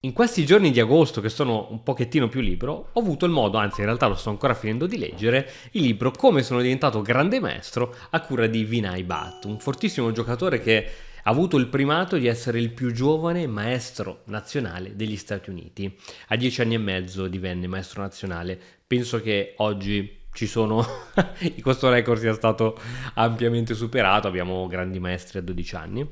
In questi giorni di agosto, che sono un pochettino più libero, ho avuto il modo, anzi in realtà lo sto ancora finendo di leggere, il libro Come sono diventato grande maestro a cura di Vinay Bhatt, un fortissimo giocatore che ha avuto il primato di essere il più giovane maestro nazionale degli Stati Uniti. A 10 anni e mezzo divenne maestro nazionale. Penso che oggi ci sono questo record sia stato ampiamente superato, abbiamo grandi maestri a 12 anni.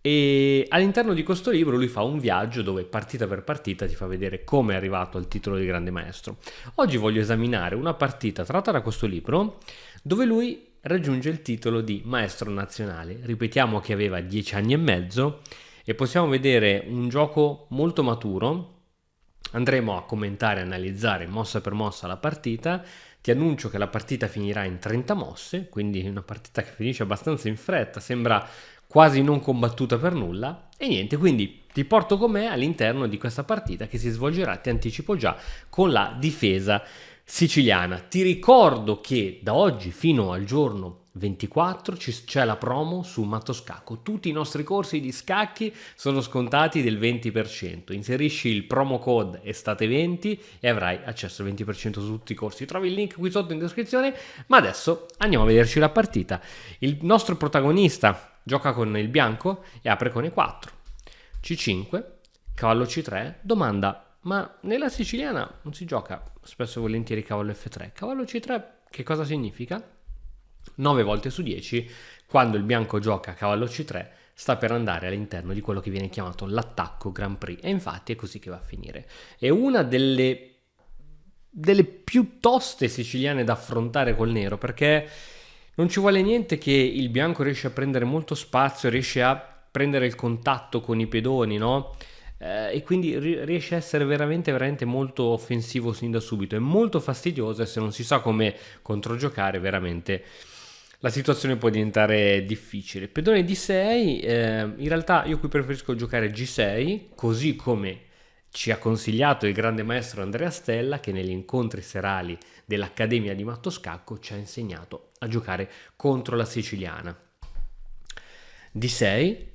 E all'interno di questo libro lui fa un viaggio dove partita per partita ti fa vedere come è arrivato al titolo di grande maestro. Oggi voglio esaminare una partita tratta da questo libro dove lui raggiunge il titolo di maestro nazionale. Ripetiamo che aveva 10 anni e mezzo e possiamo vedere un gioco molto maturo. Andremo a commentare e analizzare mossa per mossa la partita. Ti annuncio che la partita finirà in 30 mosse, quindi una partita che finisce abbastanza in fretta, sembra quasi non combattuta per nulla. E niente, quindi ti porto con me all'interno di questa partita che si svolgerà, ti anticipo già, con la difesa siciliana. Ti ricordo che da oggi fino al giorno 24 c'è la promo su Mattoscacco. Tutti i nostri corsi di scacchi sono scontati del 20%. Inserisci il promo code estate20 e avrai accesso al 20% su tutti i corsi. Trovi il link qui sotto in descrizione. Ma adesso andiamo a vederci la partita. Il nostro protagonista gioca con il bianco e apre con E4. C5, cavallo C3, domanda: ma nella siciliana non si gioca spesso e volentieri cavallo F3. Cavallo C3 che cosa significa? 9 volte su 10, quando il bianco gioca cavallo C3, sta per andare all'interno di quello che viene chiamato l'attacco Grand Prix. E infatti è così che va a finire. È una delle più toste siciliane da affrontare col nero, perché non ci vuole niente che il bianco riesce a prendere molto spazio, riesce a prendere il contatto con i pedoni, no? E quindi riesce a essere veramente, veramente molto offensivo sin da subito. È molto fastidioso e se non si sa come controgiocare, veramente la situazione può diventare difficile. Pedone D6, in realtà io qui preferisco giocare G6, così come ci ha consigliato il grande maestro Andrea Stella, che negli incontri serali dell'Accademia di Mattoscacco ci ha insegnato a giocare contro la siciliana. D6,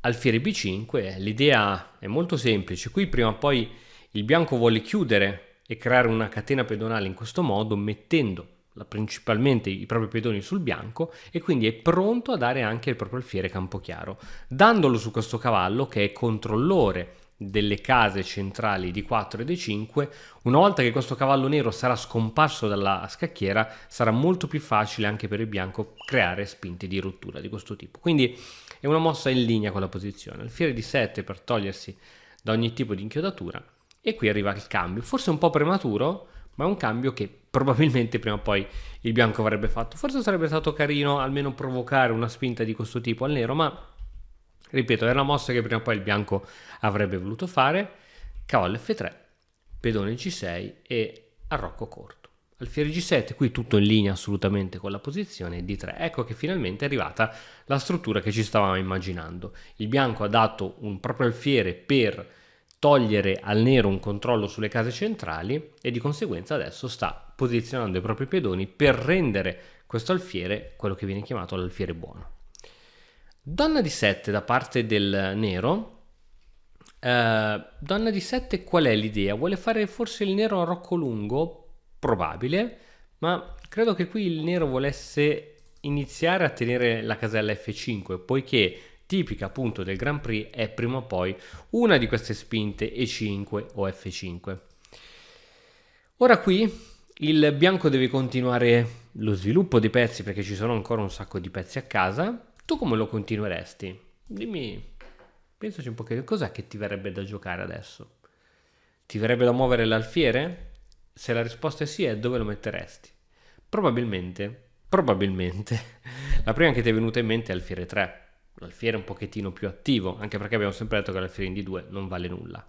alfiere B5, l'idea è molto semplice. Qui prima o poi il bianco vuole chiudere e creare una catena pedonale in questo modo, mettendo principalmente i propri pedoni sul bianco, e quindi è pronto a dare anche il proprio alfiere campochiaro, dandolo su questo cavallo che è controllore delle case centrali di 4 e di 5. Una volta che questo cavallo nero sarà scomparso dalla scacchiera, sarà molto più facile anche per il bianco creare spinte di rottura di questo tipo. Quindi è una mossa in linea con la posizione. Alfiere di 7 per togliersi da ogni tipo di inchiodatura, e qui arriva il cambio, forse un po' prematuro, ma è un cambio che probabilmente prima o poi il bianco avrebbe fatto. Forse sarebbe stato carino almeno provocare una spinta di questo tipo al nero, ma ripeto, è una mossa che prima o poi il bianco avrebbe voluto fare. Cavallo F3, pedone G6 e arrocco corto. Alfiere G7, qui tutto in linea assolutamente con la posizione D3. Ecco che finalmente è arrivata la struttura che ci stavamo immaginando. Il bianco ha dato un proprio alfiere per togliere al nero un controllo sulle case centrali e di conseguenza adesso sta posizionando i propri pedoni per rendere questo alfiere quello che viene chiamato l'alfiere buono. Donna di 7 da parte del nero. Donna di 7, qual è l'idea? Vuole fare forse il nero a rocco lungo? Probabile, ma credo che qui il nero volesse iniziare a tenere la casella F5, poiché tipica appunto del Grand Prix è prima o poi una di queste spinte E5 o F5. Ora qui il bianco deve continuare lo sviluppo dei pezzi, perché ci sono ancora un sacco di pezzi a casa. Tu come lo continueresti? Dimmi, pensaci un po', che cos'è che ti verrebbe da giocare adesso? Ti verrebbe da muovere l'alfiere? Se la risposta è sì, è dove lo metteresti? Probabilmente, la prima che ti è venuta in mente è alfiere 3. L'alfiere è un pochettino più attivo, anche perché abbiamo sempre detto che l'alfiere in D2 non vale nulla.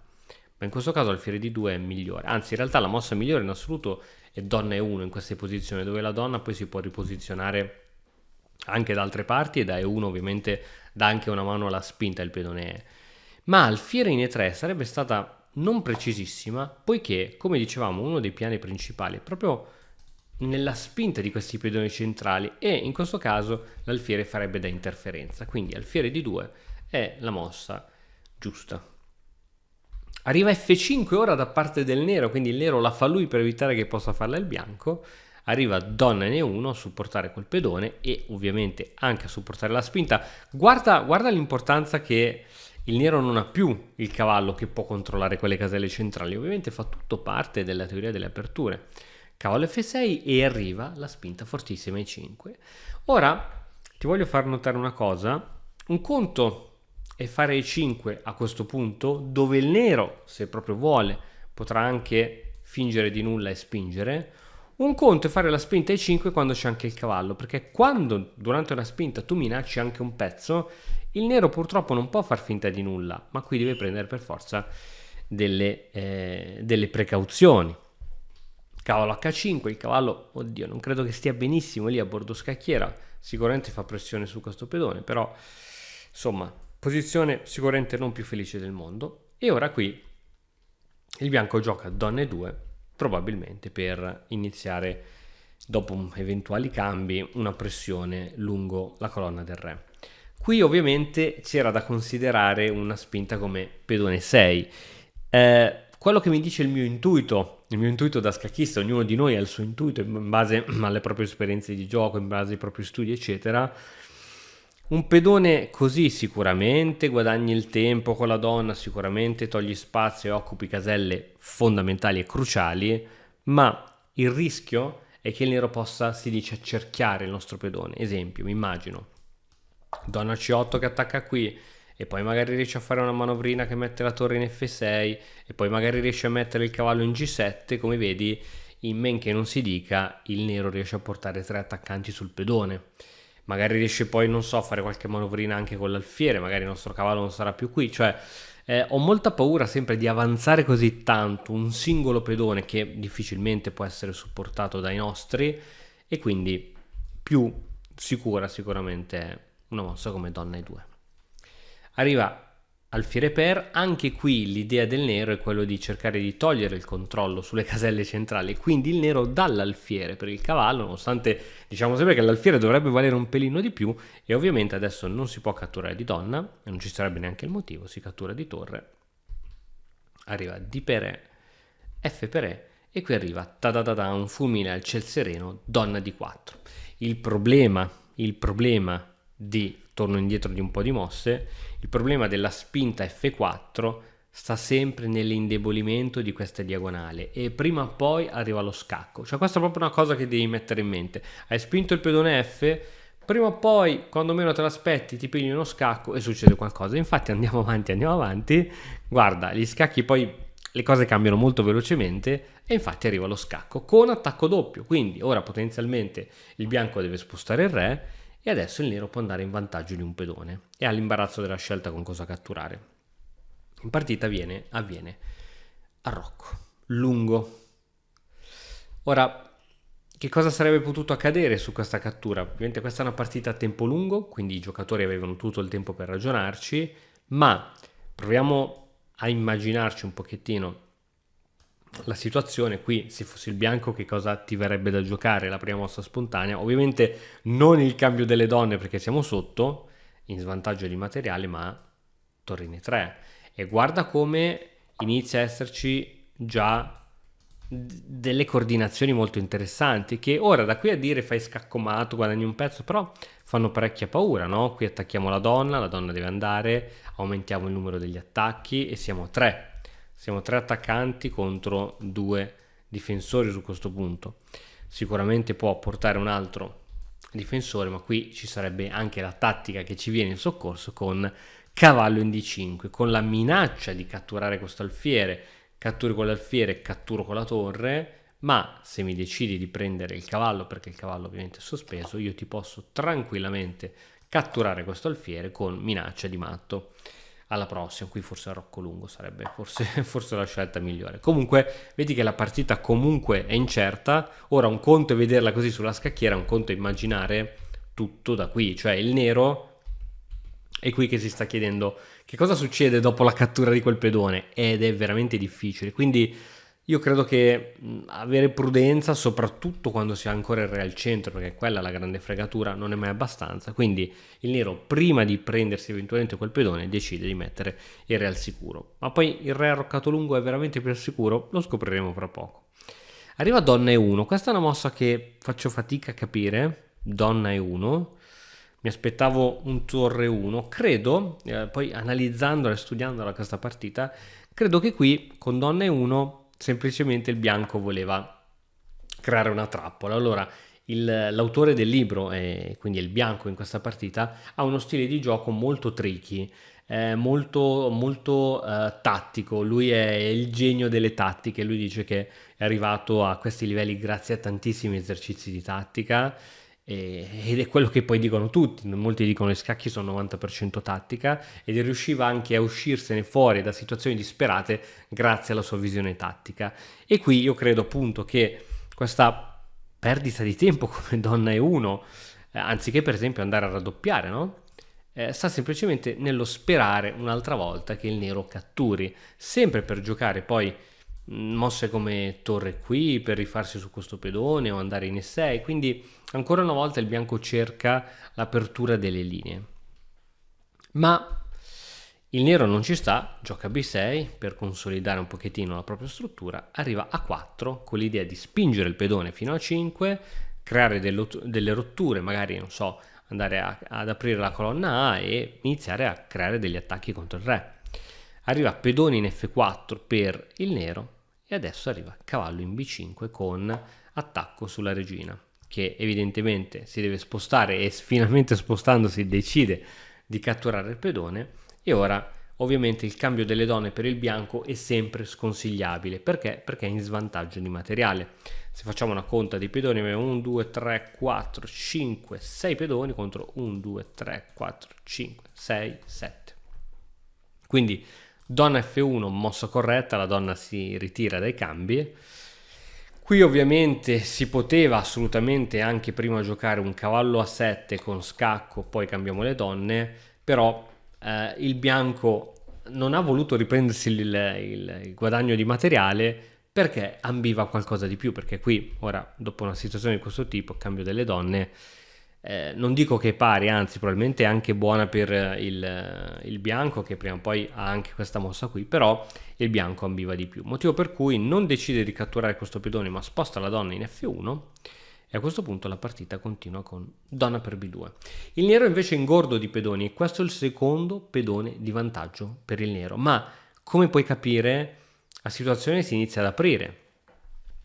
Ma in questo caso l'alfiere D2 è migliore. Anzi, in realtà la mossa migliore in assoluto è donna E1 in queste posizioni, dove la donna poi si può riposizionare anche da altre parti, e da E1 ovviamente dà anche una mano alla spinta il pedone E. Ma alfiere in E3 sarebbe stata non precisissima, poiché, come dicevamo, uno dei piani principali è proprio nella spinta di questi pedoni centrali, e in questo caso l'alfiere farebbe da interferenza, quindi alfiere di 2 è la mossa giusta. Arriva F5 ora da parte del nero, quindi il nero la fa lui per evitare che possa farla il bianco. Arriva donna N1 a supportare quel pedone e ovviamente anche a supportare la spinta. Guarda l'importanza che il nero non ha più il cavallo che può controllare quelle caselle centrali. Ovviamente fa tutto parte della teoria delle aperture. Cavallo F6 e arriva la spinta fortissima E5. Ora ti voglio far notare una cosa. Un conto è fare E5 a questo punto, dove il nero, se proprio vuole, potrà anche fingere di nulla e spingere. Un conto è fare la spinta E5 quando c'è anche il cavallo, perché quando durante una spinta tu minacci anche un pezzo, il nero purtroppo non può far finta di nulla, ma qui deve prendere per forza delle precauzioni. Cavallo H5, il cavallo, oddio, non credo che stia benissimo lì a bordo scacchiera, sicuramente fa pressione su questo pedone, però insomma, posizione sicuramente non più felice del mondo. E ora qui il bianco gioca donna E2, probabilmente per iniziare, dopo eventuali cambi, una pressione lungo la colonna del re. Qui ovviamente c'era da considerare una spinta come pedone 6. Quello che mi dice il mio intuito da scacchista, ognuno di noi ha il suo intuito in base alle proprie esperienze di gioco, in base ai propri studi, eccetera. Un pedone così sicuramente guadagni il tempo con la donna, sicuramente togli spazio e occupi caselle fondamentali e cruciali, ma il rischio è che il nero possa, si dice, accerchiare il nostro pedone. Esempio, mi immagino donna C8 che attacca qui e poi magari riesce a fare una manovrina che mette la torre in F6 e poi magari riesce a mettere il cavallo in G7. Come vedi, in men che non si dica, il nero riesce a portare 3 attaccanti sul pedone. Magari riesce poi, non so, a fare qualche manovrina anche con l'alfiere, magari il nostro cavallo non sarà più qui. Cioè, ho molta paura sempre di avanzare così tanto un singolo pedone che difficilmente può essere supportato dai nostri, e quindi più sicura sicuramente è una mossa come donna E2. Arriva alfiere per, anche qui l'idea del nero è quello di cercare di togliere il controllo sulle caselle centrali, quindi il nero dà l'alfiere per il cavallo, nonostante diciamo sempre che l'alfiere dovrebbe valere un pelino di più, e ovviamente adesso non si può catturare di donna e non ci sarebbe neanche il motivo, si cattura di torre. Arriva D per E, F per E, e qui arriva un fulmine al ciel sereno, donna D4. Il problema di, torno indietro di un po' di mosse, il problema della spinta F4 sta sempre nell'indebolimento di questa diagonale e prima o poi arriva lo scacco. Cioè questa è proprio una cosa che devi mettere in mente. Hai spinto il pedone F, prima o poi, quando meno te l'aspetti, ti pigli uno scacco e succede qualcosa. Infatti andiamo avanti, guarda, gli scacchi poi, le cose cambiano molto velocemente e infatti arriva lo scacco con attacco doppio. Quindi ora potenzialmente il bianco deve spostare il re e adesso il nero può andare in vantaggio di un pedone e ha l'imbarazzo della scelta con cosa catturare. In partita avviene arrocco lungo. Ora, che cosa sarebbe potuto accadere su questa cattura? Ovviamente questa è una partita a tempo lungo, quindi i giocatori avevano tutto il tempo per ragionarci, ma proviamo a immaginarci un pochettino la situazione. Qui, se fosse il bianco, che cosa ti verrebbe da giocare? La prima mossa spontanea, ovviamente non il cambio delle donne perché siamo sotto in svantaggio di materiale, ma torrine 3, e guarda come inizia a esserci già delle coordinazioni molto interessanti, che ora da qui a dire fai scaccomato, guadagni un pezzo, però fanno parecchia paura, no? Qui attacchiamo la donna deve andare, aumentiamo il numero degli attacchi e siamo 3 attaccanti contro 2 difensori su questo punto. Sicuramente può portare un altro difensore, ma qui ci sarebbe anche la tattica che ci viene in soccorso con cavallo in D5, con la minaccia di catturare questo alfiere. Catturi con l'alfiere, catturo con la torre, ma se mi decidi di prendere il cavallo, perché il cavallo ovviamente è sospeso, io ti posso tranquillamente catturare questo alfiere con minaccia di matto. Alla prossima, qui forse arrocco lungo sarebbe forse la scelta migliore. Comunque vedi che la partita comunque è incerta. Ora un conto è vederla così sulla scacchiera, un conto è immaginare tutto da qui, cioè il nero è qui che si sta chiedendo che cosa succede dopo la cattura di quel pedone, ed è veramente difficile. Quindi Io credo che avere prudenza, soprattutto quando si ha ancora il re al centro, perché quella è la grande fregatura, non è mai abbastanza. Quindi il nero, prima di prendersi eventualmente quel pedone, decide di mettere il re al sicuro. Ma poi il re arroccato lungo è veramente più al sicuro? Lo scopriremo fra poco. Arriva donna e 1. Questa è una mossa che faccio fatica a capire. Donna e 1. Mi aspettavo un torre 1. Credo, poi analizzandola e studiandola questa partita, credo che qui con donna e 1 semplicemente il bianco voleva creare una trappola. Allora, l'autore del libro, e quindi il bianco in questa partita, ha uno stile di gioco molto tricky, molto tattico. Lui è il genio delle tattiche. Lui dice che è arrivato a questi livelli grazie a tantissimi esercizi di tattica. Ed è quello che poi dicono tutti. Molti dicono che i scacchi sono 90% tattica, ed riusciva anche a uscirsene fuori da situazioni disperate grazie alla sua visione tattica. E qui io credo appunto che questa perdita di tempo come donna e 1, anziché per esempio andare a raddoppiare, no? Sta semplicemente nello sperare un'altra volta che il nero catturi, sempre per giocare poi mosse come torre qui per rifarsi su questo pedone o andare in E6. Quindi ancora una volta il bianco cerca l'apertura delle linee, ma il nero non ci sta, gioca B6 per consolidare un pochettino la propria struttura, arriva a 4 con l'idea di spingere il pedone fino a 5, creare delle rotture, magari non so, andare ad aprire la colonna A e iniziare a creare degli attacchi contro il re. Arriva pedone in F4 per il nero e adesso arriva cavallo in B5 con attacco sulla regina, che evidentemente si deve spostare e finalmente spostandosi decide di catturare il pedone. E ora ovviamente il cambio delle donne per il bianco è sempre sconsigliabile. Perché? Perché è in svantaggio di materiale. Se facciamo una conta di pedoni abbiamo 1, 2, 3, 4, 5, 6 pedoni contro 1, 2, 3, 4, 5, 6, 7. Quindi donna F1, mossa corretta, la donna si ritira dai cambi. Qui ovviamente si poteva assolutamente anche prima giocare un cavallo A7 con scacco, poi cambiamo le donne, però il bianco non ha voluto riprendersi il guadagno di materiale perché ambiva qualcosa di più, perché qui ora dopo una situazione di questo tipo, cambio delle donne, non dico che è pari, anzi probabilmente è anche buona per il bianco, che prima o poi ha anche questa mossa qui, però il bianco ambiva di più, motivo per cui non decide di catturare questo pedone ma sposta la donna in F1 e a questo punto la partita continua con donna per B2. Il nero invece è ingordo di pedoni e questo è il secondo pedone di vantaggio per il nero, ma come puoi capire la situazione si inizia ad aprire.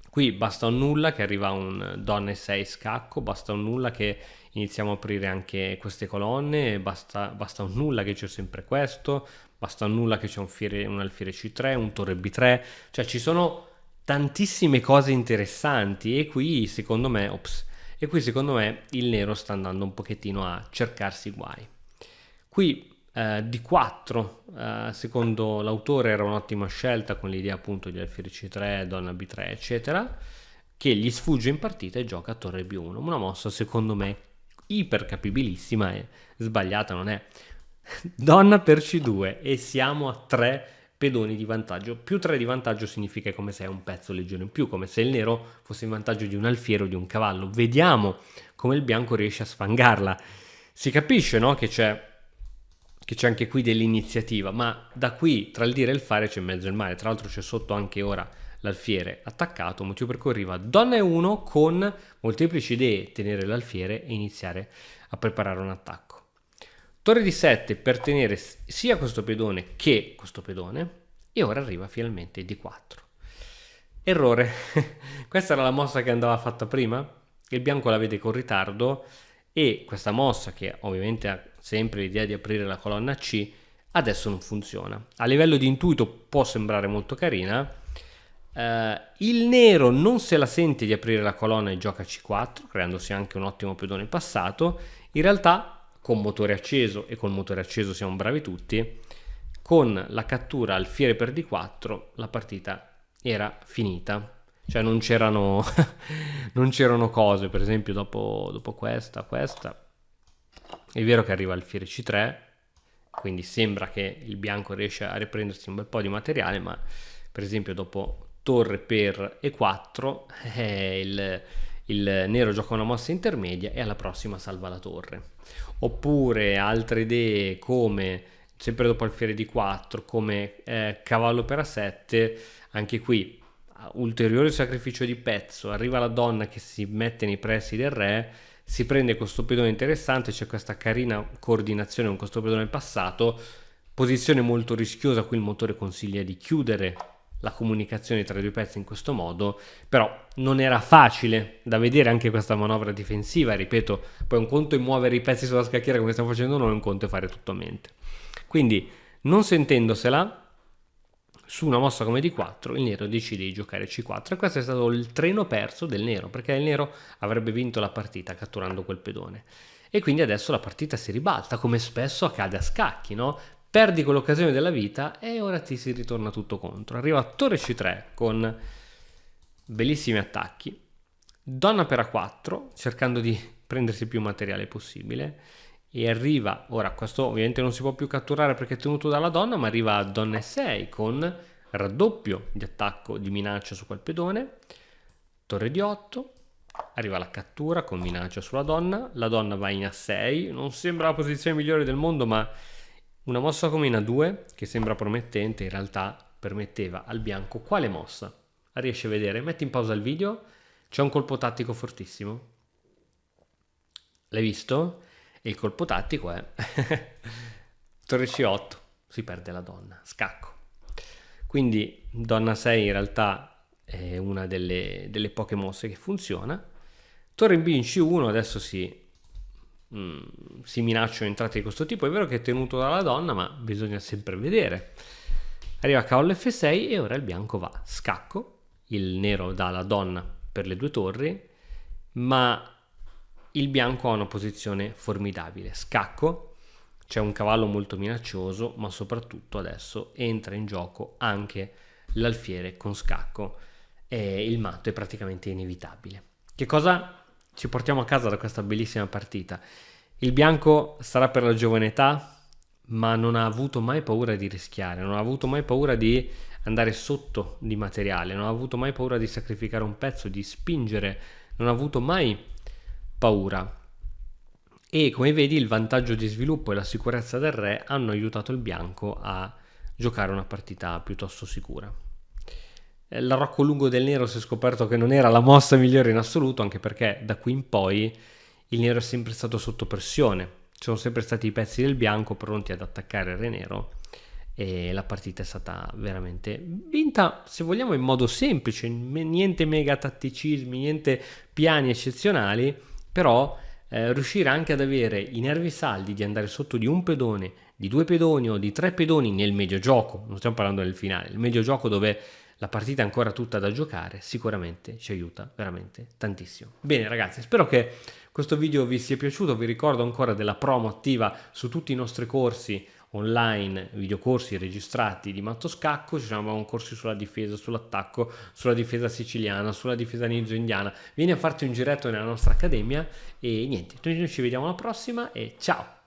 Qui basta un nulla che arriva un donna e6 scacco, basta un nulla che iniziamo a aprire anche queste colonne, basta un nulla che c'è sempre questo, basta un nulla che c'è un alfiere C3, un torre B3, cioè ci sono tantissime cose interessanti e qui secondo me il nero sta andando un pochettino a cercarsi guai. Qui D4 secondo l'autore era un'ottima scelta con l'idea appunto di alfiere C3, donna B3 eccetera, che gli sfugge in partita e gioca a torre B1, una mossa secondo me iper capibilissima e sbagliata non è. Donna per C2 e siamo a 3 pedoni di vantaggio. Più 3 di vantaggio significa come se è un pezzo leggero in più, come se il nero fosse in vantaggio di un alfiere o di un cavallo. Vediamo come il bianco riesce a sfangarla. Si capisce, no, che c'è anche qui dell'iniziativa, ma da qui tra il dire e il fare c'è in mezzo il mare. Tra l'altro c'è sotto anche ora l'alfiere attaccato, motivo per cui arriva donna e 1 con molteplici idee, tenere l'alfiere e iniziare a preparare un attacco. Torre di 7 per tenere sia questo pedone che questo pedone e ora arriva finalmente D4. Errore, questa era la mossa che andava fatta prima, il bianco la vede con ritardo e questa mossa, che ovviamente ha sempre l'idea di aprire la colonna C, adesso non funziona. A livello di intuito può sembrare molto carina, il nero non se la sente di aprire la colonna e gioca C4, creandosi anche un ottimo pedone passato. In realtà con motore acceso, e col motore acceso siamo bravi tutti, con la cattura alfiere per D4 la partita era finita. Cioè non c'erano cose, per esempio dopo questa, è vero che arriva alfiere C3, quindi sembra che il bianco riesce a riprendersi un bel po' di materiale, ma per esempio dopo torre per E4, il nero gioca una mossa intermedia e alla prossima salva la torre. Oppure altre idee come, sempre dopo alfiere D4, come cavallo per A7, anche qui ulteriore sacrificio di pezzo, arriva la donna che si mette nei pressi del re, si prende questo pedone interessante, c'è questa carina coordinazione con questo pedone passato, posizione molto rischiosa, qui il motore consiglia di chiudere la comunicazione tra i due pezzi in questo modo, però non era facile da vedere anche questa manovra difensiva, ripeto, poi un conto è muovere i pezzi sulla scacchiera come stiamo facendo noi, un conto è fare tutto a mente. Quindi, non sentendosela, su una mossa come D4 il nero decide di giocare C4 e questo è stato il treno perso del nero, perché il nero avrebbe vinto la partita catturando quel pedone. E quindi adesso la partita si ribalta, come spesso accade a scacchi, no? Perdi quell'occasione della vita e ora ti si ritorna tutto contro. Arriva torre C3 con bellissimi attacchi, donna per A4 cercando di prendersi più materiale possibile e arriva, ora questo ovviamente non si può più catturare perché è tenuto dalla donna, ma arriva donna E6 con raddoppio di attacco di minaccia su quel pedone, torre D8, arriva la cattura con minaccia sulla donna, la donna va in A6, non sembra la posizione migliore del mondo, ma una mossa come in A2 che sembra promettente in realtà permetteva al bianco quale mossa? Riesci a vedere? Metti in pausa il video, c'è un colpo tattico fortissimo, l'hai visto? E il colpo tattico è torre C8, si perde la donna, scacco. Quindi donna 6 in realtà è una delle poche mosse che funziona. Torre B in C1, adesso si minacciano entrate di questo tipo, è vero che è tenuto dalla donna, ma bisogna sempre vedere. Arriva cavallo F6 e ora il bianco va scacco, il nero dà la donna per le due torri, ma il bianco ha una posizione formidabile, scacco, c'è un cavallo molto minaccioso, ma soprattutto adesso entra in gioco anche l'alfiere con scacco e il matto è praticamente inevitabile. Che cosa ci portiamo a casa da questa bellissima partita? Il bianco sarà per la giovane età, ma non ha avuto mai paura di rischiare, non ha avuto mai paura di andare sotto di materiale, non ha avuto mai paura di sacrificare un pezzo, di spingere, non ha avuto mai paura. E come vedi il vantaggio di sviluppo e la sicurezza del re hanno aiutato il bianco a giocare una partita piuttosto sicura. L'arrocco lungo del nero si è scoperto che non era la mossa migliore in assoluto, anche perché da qui in poi il nero è sempre stato sotto pressione, ci sono sempre stati i pezzi del bianco pronti ad attaccare il re nero e la partita è stata veramente vinta, se vogliamo, in modo semplice, niente mega tatticismi, niente piani eccezionali, però riuscire anche ad avere i nervi saldi di andare sotto di un pedone, di due pedoni o di tre pedoni nel medio gioco, non stiamo parlando del finale, il medio gioco dove la partita è ancora tutta da giocare, sicuramente ci aiuta veramente tantissimo. Bene ragazzi, spero che questo video vi sia piaciuto, vi ricordo ancora della promo attiva su tutti i nostri corsi online, videocorsi registrati di Matto Scacco, ci sono corsi sulla difesa, sull'attacco, sulla difesa siciliana, sulla difesa ninja-indiana. Vieni a farti un giretto nella nostra accademia e niente, noi ci vediamo alla prossima e ciao!